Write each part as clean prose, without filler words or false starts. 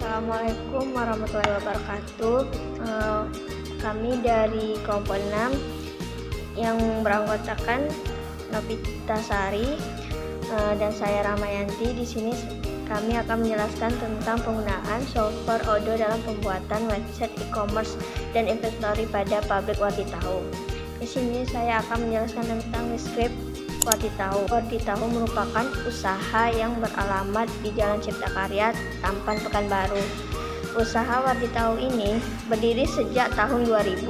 Assalamualaikum warahmatullahi wabarakatuh. Kami dari kelompok 6 yang beranggotakan Novitasari dan saya Ramayanti. Di sini kami akan menjelaskan tentang penggunaan software Odoo dalam pembuatan website e-commerce dan inventory pada pabrik Wardi Tahu. Di sini saya akan menjelaskan tentang script Wardi Tahu. Wardi Tahu merupakan usaha yang beralamat di Jalan Cipta Karya, Tampan, Pekanbaru. Usaha Wardi Tahu ini berdiri sejak tahun 2000.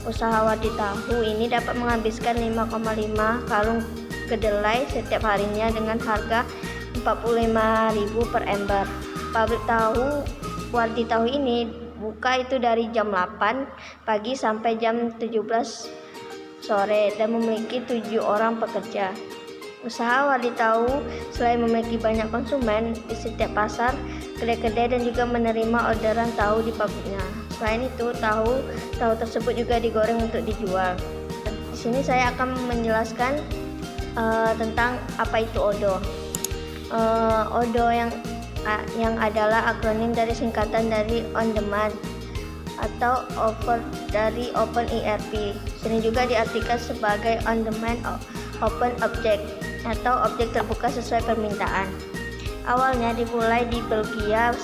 Usaha Wardi Tahu ini dapat menghabiskan 5,5 karung kedelai setiap harinya dengan harga 45.000 per ember. Pabrik tahu Wardi Tahu ini buka itu dari jam 8 pagi sampai jam 17 sore dan memiliki 7 orang pekerja. Usaha Wardi Tahu selain memiliki banyak konsumen di setiap pasar, kedai-kedai dan juga menerima orderan tahu di pabriknya. Selain itu, tahu tersebut juga digoreng untuk dijual. Di sini saya akan menjelaskan tentang apa itu Odoo. Odoo yang adalah akronim dari singkatan dari on demand atau offer dari Open ERP. Sini juga diartikan sebagai on demand open object atau objek terbuka sesuai permintaan. Awalnya dimulai di Belgia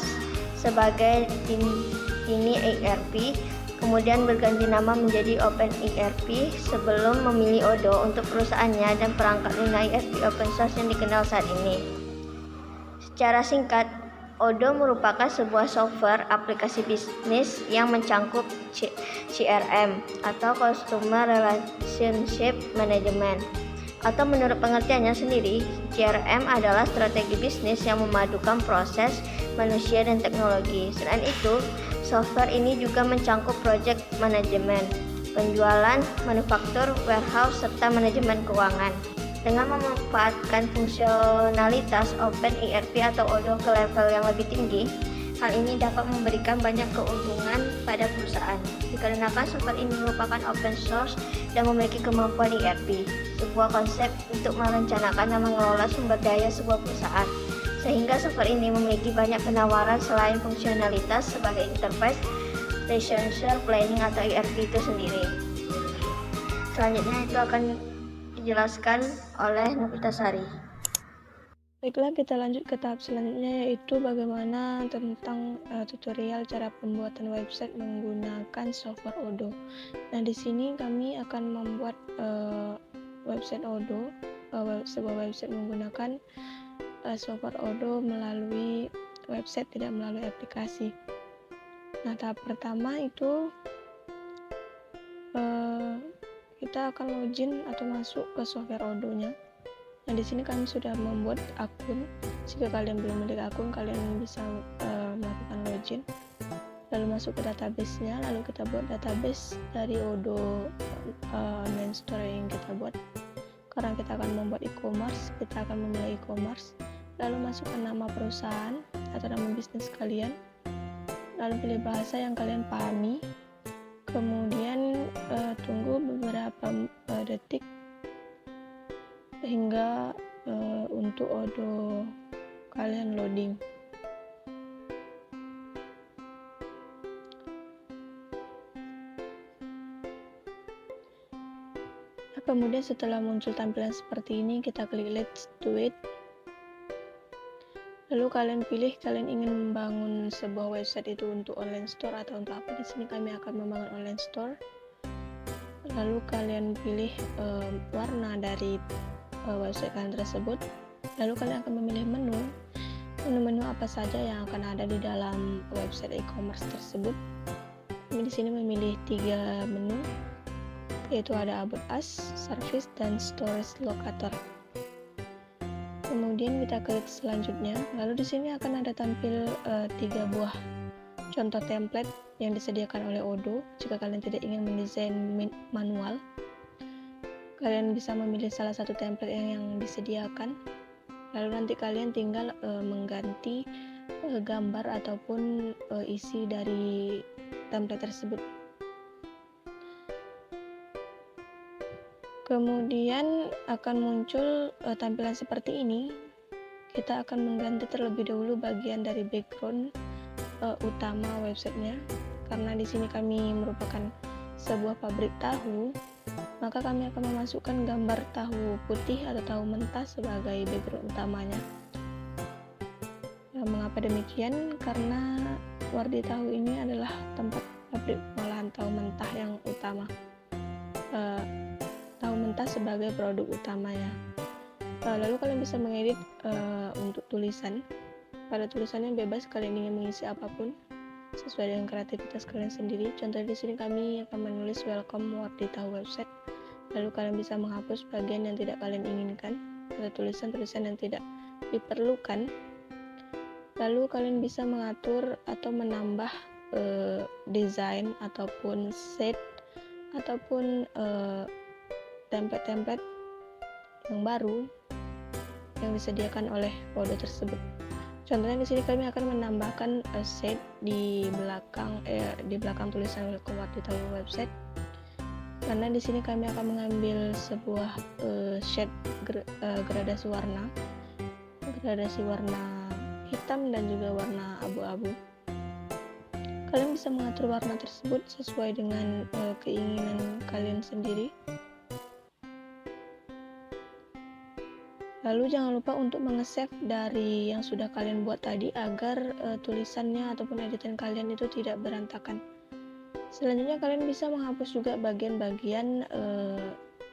sebagai Tiny ERP, kemudian berganti nama menjadi Open ERP sebelum memilih Odoo untuk perusahaannya dan perangkat lunak ERP open source yang dikenal saat ini. Secara singkat, Odoo merupakan sebuah software aplikasi bisnis yang mencangkup CRM atau Customer Relationship Management. Atau menurut pengertiannya sendiri, CRM adalah strategi bisnis yang memadukan proses, manusia, dan teknologi. Selain itu, software ini juga mencangkup project management, penjualan, manufaktur, warehouse, serta manajemen keuangan. Dengan memanfaatkan fungsionalitas Open ERP atau Odoo ke level yang lebih tinggi, hal ini dapat memberikan banyak keuntungan pada perusahaan. Dikarenakan software ini merupakan open source dan memiliki kemampuan ERP, sebuah konsep untuk merencanakan dan mengelola sumber daya sebuah perusahaan. Sehingga software ini memiliki banyak penawaran selain fungsionalitas sebagai interface, resource planning atau ERP itu sendiri. Selanjutnya itu akan dijelaskan oleh Novitasari. Baiklah, kita lanjut ke tahap selanjutnya, yaitu bagaimana tentang tutorial cara pembuatan website menggunakan software Odoo. Nah, di sini kami akan membuat website Odoo, sebuah website menggunakan software Odoo melalui website, tidak melalui aplikasi. Nah, tahap pertama itu kita akan login atau masuk ke software Odoo-nya. Nah, di sini kami sudah membuat akun. Jika kalian belum memiliki akun, kalian bisa melakukan login, lalu masuk ke database-nya, lalu kita buat database dari Odoo online store yang kita buat. Karena kita akan membuat e-commerce, kita akan memilih e-commerce, lalu masukkan nama perusahaan atau nama bisnis kalian, lalu pilih bahasa yang kalian pahami, kemudian tunggu beberapa detik hingga untuk Odoo kalian loading. Kemudian setelah muncul tampilan seperti ini, kita klik let's do it. Lalu kalian pilih kalian ingin membangun sebuah website itu untuk online store atau untuk apa. Di sini kami akan membangun online store. Lalu kalian pilih warna dari website kalian tersebut. Lalu kalian akan memilih menu apa saja yang akan ada di dalam website e-commerce tersebut. Kami di sini memilih 3 menu, yaitu ada About Us, Service, dan Storage Locator. Kemudian kita klik selanjutnya. Lalu di sini akan ada tampil 3 buah contoh template yang disediakan oleh Odoo. Jika kalian tidak ingin mendesain manual, kalian bisa memilih salah satu template yang disediakan. Lalu nanti kalian tinggal mengganti gambar ataupun isi dari template tersebut. Kemudian akan muncul tampilan seperti ini. Kita akan mengganti terlebih dahulu bagian dari background utama websitenya. Karena di sini kami merupakan sebuah pabrik tahu, maka kami akan memasukkan gambar tahu putih atau tahu mentah sebagai background utamanya. Mengapa demikian? Karena Wardi Tahu ini adalah tempat pabrik pengolahan tahu mentah yang utama. Tahu mentah sebagai produk utamanya. Lalu kalian bisa mengedit untuk tulisan. Pada tulisannya bebas, kalian ingin mengisi apapun sesuai dengan kreativitas kalian sendiri. Contohnya di sini kami akan menulis welcome Wardi Tahu website. Lalu kalian bisa menghapus bagian yang tidak kalian inginkan atau tulisan-tulisan yang tidak diperlukan. Lalu kalian bisa mengatur atau menambah desain ataupun set ataupun template-template yang baru yang disediakan oleh Odoo tersebut. Contohnya di sini kami akan menambahkan set di belakang tulisan welcome Wardi Tahu website. Karena di sini kami akan mengambil sebuah shade gradasi warna hitam dan juga warna abu-abu. Kalian bisa mengatur warna tersebut sesuai dengan keinginan kalian sendiri. Lalu jangan lupa untuk menge-save dari yang sudah kalian buat tadi agar tulisannya ataupun editan kalian itu tidak berantakan. Selanjutnya kalian bisa menghapus juga bagian-bagian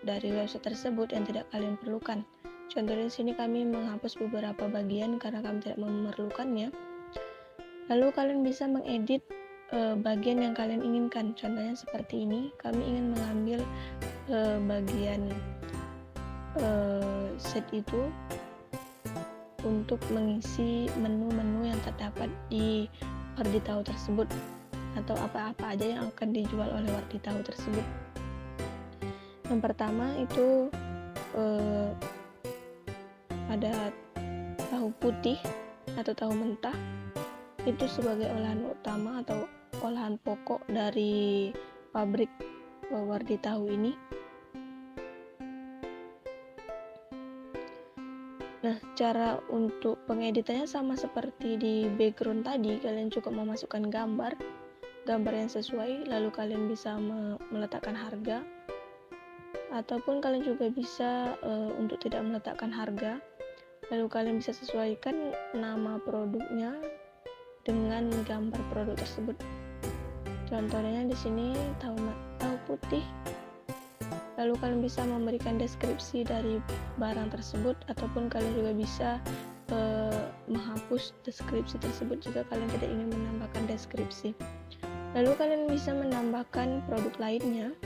dari website tersebut yang tidak kalian perlukan. Contohnya di sini kami menghapus beberapa bagian karena kami tidak memerlukannya. Lalu kalian bisa mengedit bagian yang kalian inginkan. Contohnya seperti ini, kami ingin mengambil bagian set itu untuk mengisi menu-menu yang terdapat di Wardi Tahu tersebut atau apa-apa aja yang akan dijual oleh Wardi Tahu tersebut. Yang pertama itu ada tahu putih atau tahu mentah, itu sebagai olahan utama atau olahan pokok dari pabrik Wardi Tahu ini. Nah, cara untuk pengeditannya sama seperti di background tadi. Kalian cukup memasukkan gambar yang sesuai, lalu kalian bisa meletakkan harga, ataupun kalian juga bisa untuk tidak meletakkan harga, lalu kalian bisa sesuaikan nama produknya dengan gambar produk tersebut. Contohnya di sini tahu putih. Lalu kalian bisa memberikan deskripsi dari barang tersebut, ataupun kalian juga bisa menghapus deskripsi tersebut jika kalian tidak ingin menambahkan deskripsi. Lalu kalian bisa menambahkan produk lainnya.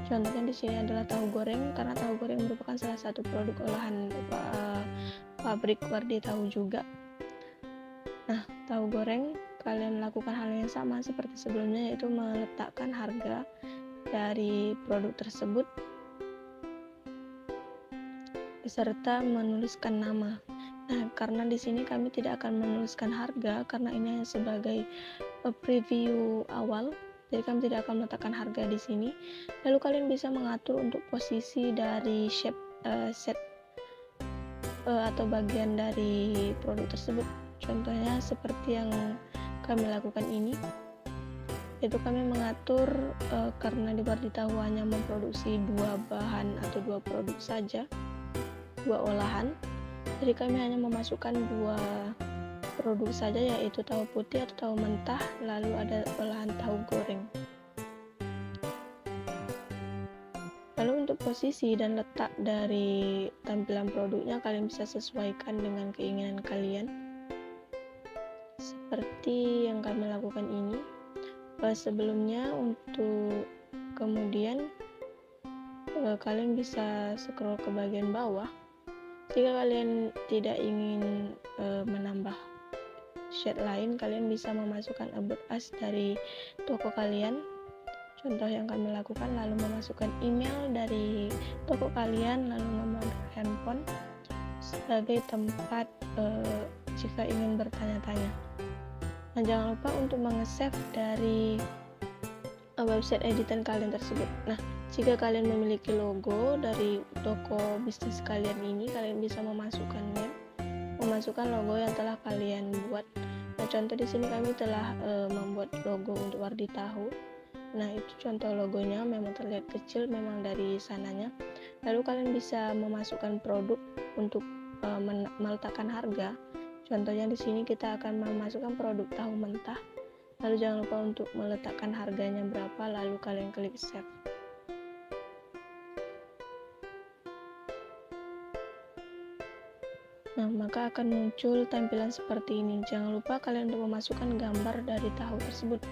Contohnya di sini adalah tahu goreng, karena tahu goreng merupakan salah satu produk olahan pabrik Wardi Tahu juga. Nah, tahu goreng kalian lakukan hal yang sama seperti sebelumnya, yaitu meletakkan harga dari produk tersebut beserta menuliskan nama. Nah, karena di sini kami tidak akan menuliskan harga karena ini hanya sebagai preview awal, jadi kami tidak akan meletakkan harga di sini. Lalu kalian bisa mengatur untuk posisi dari set atau bagian dari produk tersebut. Contohnya seperti yang kami lakukan ini, yaitu kami mengatur karena di Wardi Tahu hanya memproduksi 2 bahan atau 2 produk saja, 2 olahan, jadi kami hanya memasukkan 2 produk saja, yaitu tahu putih atau tahu mentah, lalu ada olahan tahu goreng. Lalu untuk posisi dan letak dari tampilan produknya kalian bisa sesuaikan dengan keinginan kalian, seperti yang kami lakukan ini. Sebelumnya untuk kemudian kalian bisa scroll ke bagian bawah. Jika kalian tidak ingin menambah shade lain, kalian bisa memasukkan about us dari toko kalian. Contoh yang kami lakukan, lalu memasukkan email dari toko kalian, lalu nomor handphone sebagai tempat jika ingin bertanya-tanya. Nah, jangan lupa untuk menge-save dari website editan kalian tersebut. Nah, jika kalian memiliki logo dari toko bisnis kalian ini, kalian bisa memasukkan logo yang telah kalian buat. Nah, contoh di sini kami telah membuat logo untuk Wardi Tahu. Nah, itu contoh logonya, memang terlihat kecil memang dari sananya. Lalu kalian bisa memasukkan produk untuk meletakkan harga. Contohnya di sini kita akan memasukkan produk tahu mentah. Lalu jangan lupa untuk meletakkan harganya berapa, lalu kalian klik save. Nah, maka akan muncul tampilan seperti ini. Jangan lupa kalian untuk memasukkan gambar dari tahu tersebut.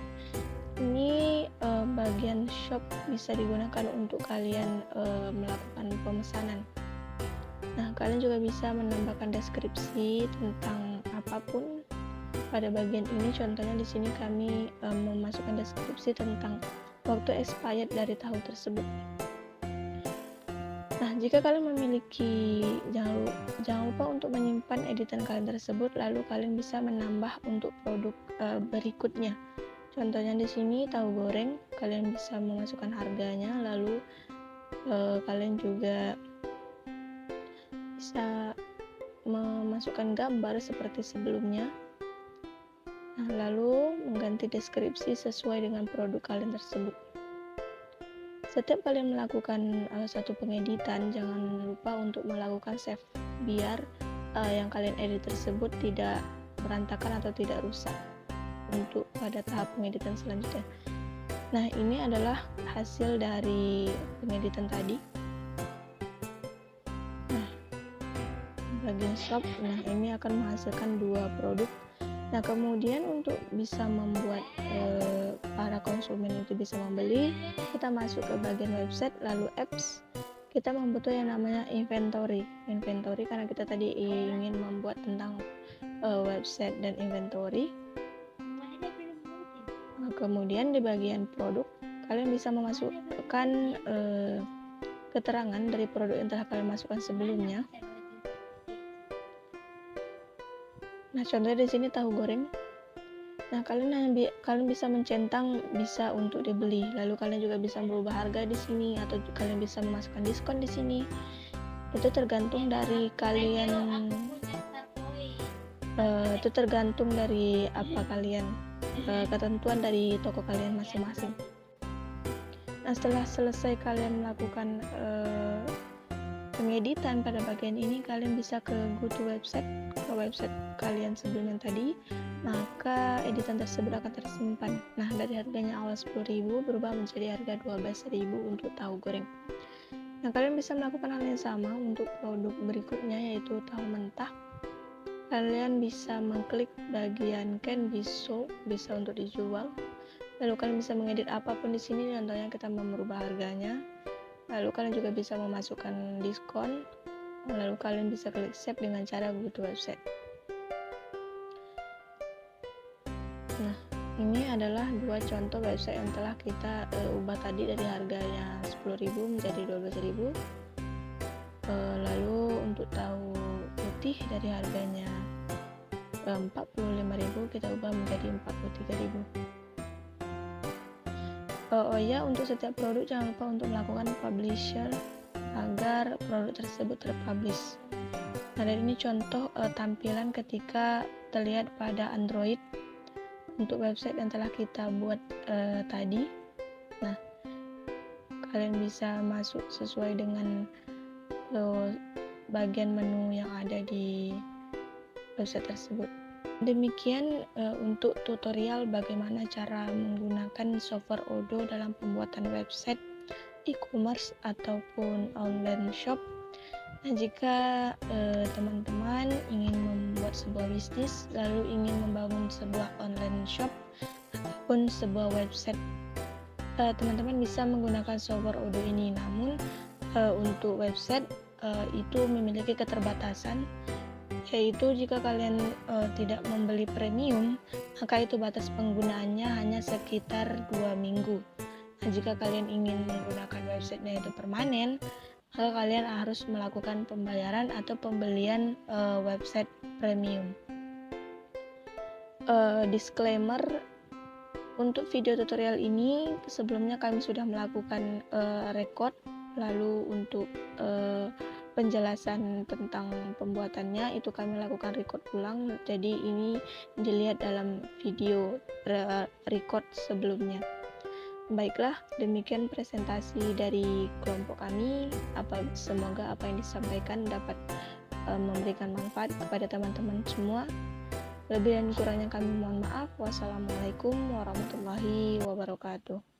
Ini bagian shop bisa digunakan untuk kalian melakukan pemesanan. Nah, kalian juga bisa menambahkan deskripsi tentang apapun pada bagian ini. Contohnya di sini kami memasukkan deskripsi tentang waktu expired dari tahu tersebut. Nah, jika kalian memiliki, jangan lupa untuk menyimpan editan kalian tersebut, lalu kalian bisa menambah untuk produk berikutnya. Contohnya di sini tahu goreng, kalian bisa memasukkan harganya, lalu kalian juga bisa memasukkan gambar seperti sebelumnya. Nah, lalu mengganti deskripsi sesuai dengan produk kalian tersebut. Setiap kalian melakukan satu pengeditan, jangan lupa untuk melakukan save biar yang kalian edit tersebut tidak berantakan atau tidak rusak untuk pada tahap pengeditan selanjutnya. Nah, ini adalah hasil dari pengeditan tadi. Nah, bagian shop, nah ini akan menghasilkan 2 produk. Nah, kemudian untuk bisa membuat para konsumen itu bisa membeli, kita masuk ke bagian website, lalu apps. Kita membutuhkan yang namanya inventory karena kita tadi ingin membuat tentang website dan inventory. Nah, kemudian di bagian produk, kalian bisa memasukkan keterangan dari produk yang telah kalian masukkan sebelumnya. Nah, contohnya di sini tahu goreng. Nah, kalian bisa mencentang bisa untuk dibeli. Lalu kalian juga bisa merubah harga di sini atau kalian bisa memasukkan diskon di sini. Itu tergantung dari kalian. Itu tergantung dari apa kalian, ketentuan dari toko kalian masing-masing. Nah, setelah selesai kalian melakukan pengeditan pada bagian ini, kalian bisa ke go to website, ke website kalian sebelumnya tadi, maka editan tersebut akan tersimpan. Nah, dari harganya awal 10.000 berubah menjadi harga 12.000 untuk tahu goreng. Nah, kalian bisa melakukan hal yang sama untuk produk berikutnya, yaitu tahu mentah. Kalian bisa mengklik bagian can be sold, bisa untuk dijual. Lalu kalian bisa mengedit apapun di sini, contohnya kita merubah harganya. Lalu kalian juga bisa memasukkan diskon. Lalu kalian bisa klik save dengan cara go to website. Nah, ini adalah 2 contoh website yang telah kita ubah tadi dari harganya 10.000 menjadi 12.000. Lalu untuk tahu putih dari harganya 45.000 kita ubah menjadi 43.000. Oh ya, untuk setiap produk jangan lupa untuk melakukan publisher agar produk tersebut terpublish. Nah, dari ini contoh tampilan ketika terlihat pada Android untuk website yang telah kita buat tadi. Nah, kalian bisa masuk sesuai dengan bagian menu yang ada di website tersebut. Demikian untuk tutorial bagaimana cara menggunakan software Odoo dalam pembuatan website, e-commerce ataupun online shop. Nah, jika teman-teman ingin membuat sebuah bisnis lalu ingin membangun sebuah online shop ataupun sebuah website, teman-teman bisa menggunakan software Odoo ini. Namun untuk website itu memiliki keterbatasan, yaitu jika kalian tidak membeli premium, maka itu batas penggunaannya hanya sekitar 2 minggu. Nah, jika kalian ingin menggunakan websitenya itu permanen, maka kalian harus melakukan pembayaran atau pembelian website premium. Disclaimer, untuk video tutorial ini sebelumnya kami sudah melakukan record, lalu untuk penjelasan tentang pembuatannya itu kami lakukan record ulang, jadi ini dilihat dalam video record sebelumnya. Baiklah, demikian presentasi dari kelompok kami. Semoga apa yang disampaikan dapat memberikan manfaat kepada teman-teman semua. Lebih dan kurangnya kami mohon maaf. Wassalamualaikum warahmatullahi wabarakatuh.